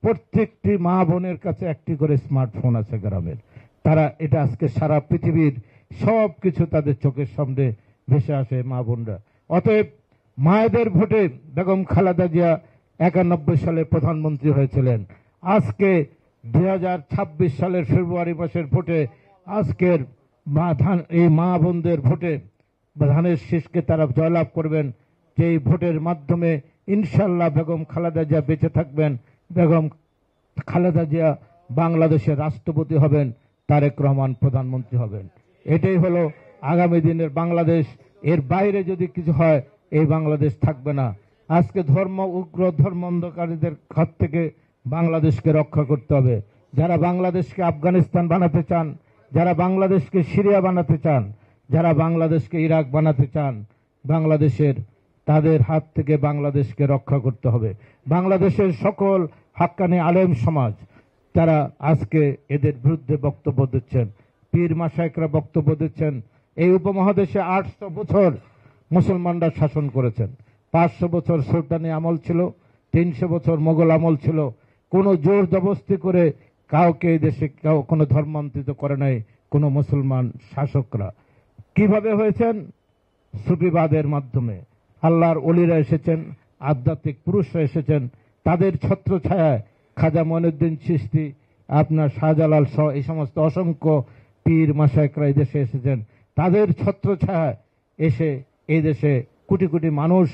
প্রত্যেকটি মা বোনের কাছে একটি করে স্মার্টফোন আছে গ্রামের। তারা এটা আজকে সারা পৃথিবীর সব কিছু তাদের চোখের সামনে ভেসে আসে মা বোনরা। অতএব মায়েদের ভোটে বেগম খালেদা জিয়া 91 সালে প্রধানমন্ত্রী হয়েছিলেন। আজকে 2026 সালের ফেব্রুয়ারি মাসের ভোটে আজকের এই মা বোনদের ভোটে ধানের শীষকে তারা জয়লাভ করবেন, যে এই ভোটের মাধ্যমে ইনশাল্লাহ বেগম খালেদা জিয়া বেঁচে থাকবেন। বেগম খালেদা জিয়া বাংলাদেশের রাষ্ট্রপতি হবেন, তারেক রহমান প্রধানমন্ত্রী হবেন। এটাই হলো আগামী দিনের বাংলাদেশ। এর বাইরে যদি কিছু হয় এই বাংলাদেশ থাকবে না। আজকে উগ্র ধর্ম অন্ধকারীদের হাত থেকে বাংলাদেশকে রক্ষা করতে হবে। যারা বাংলাদেশকে আফগানিস্তান বানাতে চান, যারা বাংলাদেশকে সিরিয়া বানাতে চান, যারা বাংলাদেশকে ইরাক বানাতে চান, বাংলাদেশের তাদের হাত থেকে বাংলাদেশকে রক্ষা করতে হবে। বাংলাদেশের সকল হাক্কানি আলেম সমাজ তারা আজকে এদের বিরুদ্ধে বক্তব্য দিচ্ছেন, পীর মাশায়েখরা বক্তব্য দিচ্ছেন। এই উপমহাদেশে 800 বছর মুসলমানরা শাসন করেছেন। 500 বছর সুলতানি আমল ছিল, 300 বছর মোগল আমল ছিল। কোনো জোর জবরদস্তি করে কাউকে এই দেশে কোনো ধর্মান্তরিত করে নাই কোনো মুসলমান শাসকরা। কিভাবে হয়েছেন? সুফিবাদের মাধ্যমে। আল্লাহর ওলিরা এসেছেন, আধ্যাত্মিক পুরুষরা এসেছেন, তাদের ছত্রছায়ায় খাজা মঈনুদ্দিন চিশতি, আপনার শাহজালাল সহ এই সমস্ত অসংখ্য পীর মাশায়েখরা এই দেশে এসেছেন। তাদের ছত্রছায়ায় এসে এই দেশে কোটি কোটি মানুষ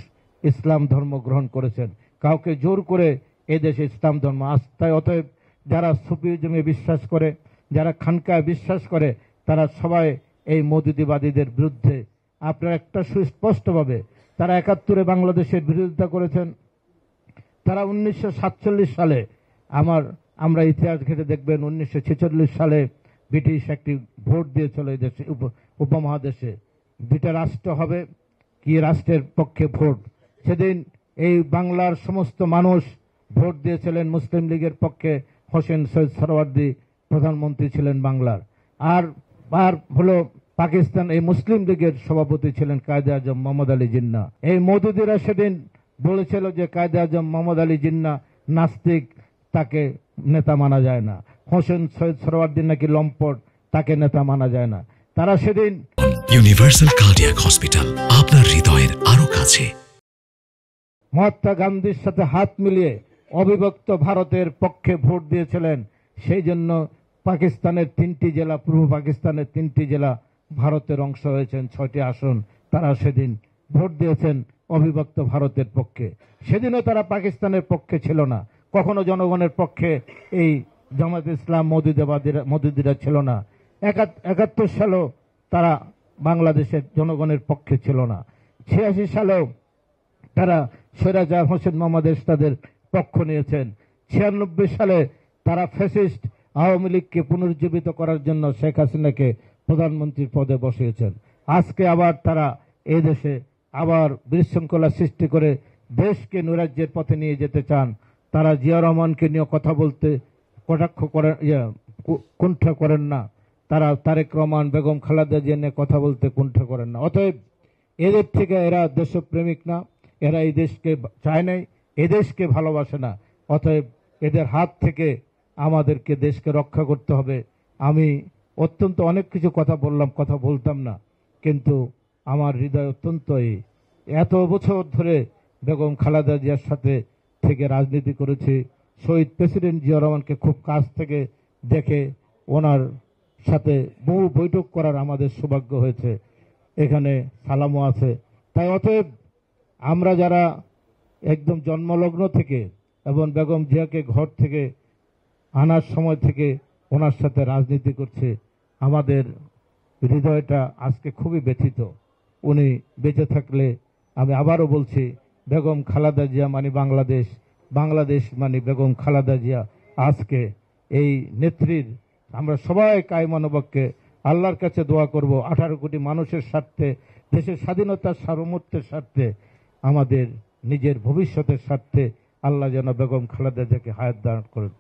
ইসলাম ধর্ম গ্রহণ করেছেন। কাউকে জোর করে এই দেশে ইসলাম ধর্ম আস্থায়। অতএব যারা সুফিজমে বিশ্বাস করে, যারা খানকায় বিশ্বাস করে, তারা সবাই এই মওদুদিবাদীদের বিরুদ্ধে। আপনারা একটা সুস্পষ্টভাবে তারা 71-এ বাংলাদেশের বিরোধিতা করেছেন। তারা 1947 সালে আমরা ইতিহাস ঘেঁটে দেখবেন 1946 সালে ব্রিটিশ একটি ভোট দিয়েছিল এই দেশে উপমহাদেশে 2টা রাষ্ট্র হবে, কি রাষ্ট্রের পক্ষে ভোট। সেদিন এই বাংলার সমস্ত মানুষ ভোট দিয়েছিলেন মুসলিম লীগের পক্ষে। হোসেন সৈয়দ সোহরাওয়ার্দী প্রধানমন্ত্রী ছিলেন বাংলার। আর হলো পাকিস্তান এই মুসলিম লীগের সভাপতি ছিলেন কায়েদে আজম মোহাম্মদ আলী জিন্নাহ। এই মওদুদিরা সেদিন বলেছিল যে কায়েদে আজম মোহাম্মদ আলী জিন্নাহ নাস্তিক, তাকে নেতা মানা যায় না। হোসেন সৈয়দ সোহরাওয়ার্দী নাকি লম্পট, তাকে নেতা মানা যায় না। তারা সেদিন ইউনিভার্সাল কার্ডিয়াক হসপিটাল, আপনার হৃদয়ের আরো কাছে। মহাত্মা গান্ধীর সাথে হাত মিলিয়ে অবিভক্ত ভারতের পক্ষে ভোট দিয়েছিলেন। সেই জন্য পাকিস্তানের 3টি জেলা, পূর্ব পাকিস্তানের 3টি জেলা ভারতের অংশ হয়েছেন, 6টি আসন। তারা সেদিন ভোট দিয়েছেন অবিভক্ত ভারতের পক্ষে। সেদিনও তারা পাকিস্তানের পক্ষে ছিল না, কখনো জনগণের পক্ষে এই জামাত ইসলাম মওদুদিরা ছিল না। 71 সালেও তারা বাংলাদেশের জনগণের পক্ষে ছিল না। 86 সালেও তারা স্বৈরাচার হোসেন মোহাম্মদ এরশাদের পক্ষ নিয়েছেন। 96 সালে তারা ফ্যাসিস্ট আওয়ামী লীগকে পুনরুজ্জীবিত করার জন্য শেখ হাসিনাকে প্রধানমন্ত্রীর পদে বসিয়েছেন। আজকে আবার তারা এই দেশে আবার বিশৃঙ্খলা সৃষ্টি করে দেশকে নৈরাজ্যের পথে নিয়ে যেতে চান। তারা জিয়া রহমানকে নিয়ে কথা বলতে কুণ্ঠা করেন না। তারা তারেক রহমান, বেগম খালেদা জিয়া নিয়ে কথা বলতে কুণ্ঠা করেন না। অতএব এদের থেকে এরা দেশপ্রেমিক না, এরা এই দেশকে চায় নাই, এদেশকে ভালোবাসে না। অতএব এদের হাত থেকে আমাদেরকে দেশকে রক্ষা করতে হবে। আমি অত্যন্ত অনেক কিছু কথা বললাম, কথা বলতাম না, কিন্তু আমার হৃদয় অত্যন্ত এত বছর ধরে বেগম খালেদা জিয়ার সাথে থেকে রাজনীতি করেছি। শহীদ প্রেসিডেন্ট জিয়া রহমানকে খুব কাছ থেকে দেখে ওনার সাথে বহু বৈঠক করার আমাদের সৌভাগ্য হয়েছে। এখানে সালামও আছে। তাই অতএব আমরা যারা একদম জন্মলগ্ন থেকে এবং বেগম জিয়াকে ঘর থেকে আনার সময় থেকে ওনার সাথে রাজনীতি করছে, আমাদের হৃদয়টা আজকে খুবই ব্যথিত। উনি বেঁচে থাকলে, আমি আবারও বলছি, বেগম খালেদা জিয়া মানে বাংলাদেশ, বাংলাদেশ মানে বেগম খালেদা জিয়া। আজকে এই নেত্রীর আমরা সবাই কায়মানবকে আল্লাহর কাছে দোয়া করব 18 কোটি মানুষের স্বার্থে, দেশের স্বাধীনতার সার্বভৌমত্বের স্বার্থে, আমাদের নিজের ভবিষ্যতের স্বার্থে আল্লাহ যেন বেগম খালেদা জিয়াকে হায়াত দান করেন।